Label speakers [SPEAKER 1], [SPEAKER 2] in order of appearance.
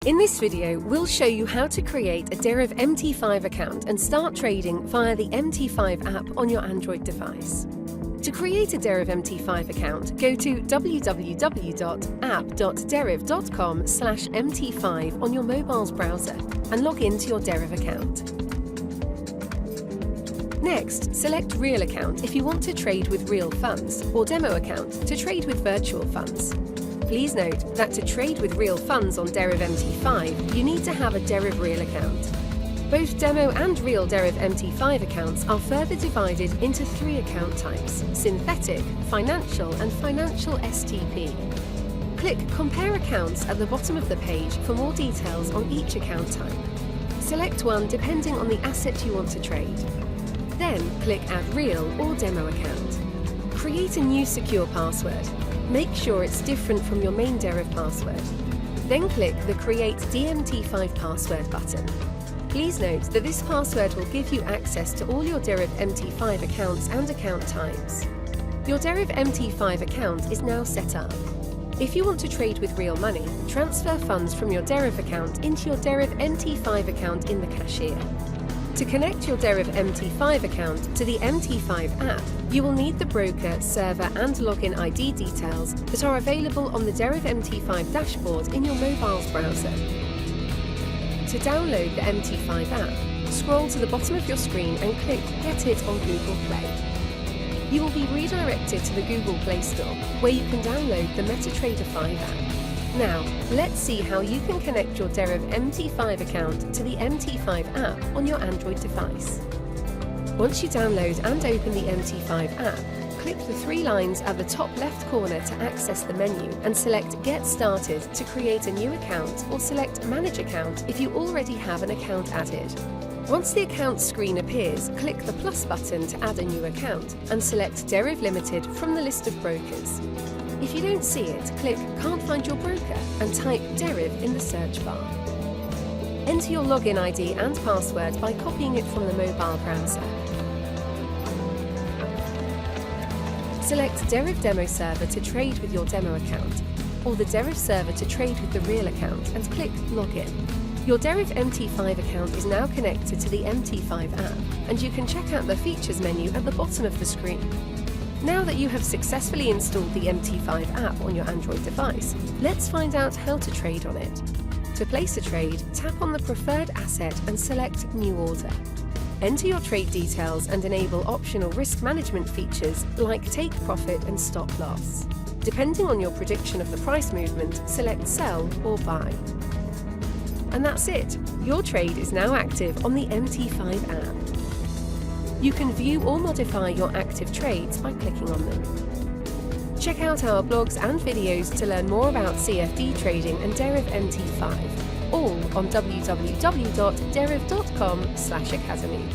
[SPEAKER 1] In this video, we'll show you how to create a Deriv MT5 account and start trading via the MT5 app on your Android device. To create a Deriv MT5 account, go to www.app.deriv.com/MT5 on your mobile's browser and log into your Deriv account. Next, select Real Account if you want to trade with real funds, or Demo Account to trade with virtual funds. Please note that to trade with real funds on Deriv MT5, you need to have a Deriv Real account. Both Demo and Real Deriv MT5 accounts are further divided into 3 account types: Synthetic, Financial and Financial STP. Click Compare Accounts at the bottom of the page for more details on each account type. Select one depending on the asset you want to trade. Then click Add Real or Demo account. Create a new secure password. Make sure it's different from your main Deriv password. Then click the Create DMT5 Password button. Please note that this password will give you access to all your Deriv MT5 accounts and account types. Your Deriv MT5 account is now set up. If you want to trade with real money, transfer funds from your Deriv account into your Deriv MT5 account in the cashier. To connect your Deriv MT5 account to the MT5 app, you will need the broker, server and login ID details that are available on the Deriv MT5 dashboard in your mobile's browser. To download the MT5 app, scroll to the bottom of your screen and click Get It on Google Play. You will be redirected to the Google Play Store, where you can download the MetaTrader 5 app. Now, let's see how you can connect your Deriv MT5 account to the MT5 app on your Android device. Once you download and open the MT5 app, click the 3 lines at the top left corner to access the menu and select Get Started to create a new account, or select Manage Account if you already have an account added. Once the account screen appears, click the plus button to add a new account and select Deriv Limited from the list of brokers. If you don't see it, click Can't Find Your Broker and type Deriv in the search bar. Enter your login ID and password by copying it from the mobile browser. Select Deriv Demo Server to trade with your demo account, or the Deriv Server to trade with the real account, and click Login. Your Deriv MT5 account is now connected to the MT5 app, and you can check out the Features menu at the bottom of the screen. Now that you have successfully installed the MT5 app on your Android device, let's find out how to trade on it. To place a trade, tap on the preferred asset and select New Order. Enter your trade details and enable optional risk management features like Take Profit and Stop Loss. Depending on your prediction of the price movement, select Sell or Buy. And that's it! Your trade is now active on the MT5 app. You can view or modify your active trades by clicking on them. Check out our blogs and videos to learn more about CFD trading and Deriv MT5, all on www.deriv.com/academy.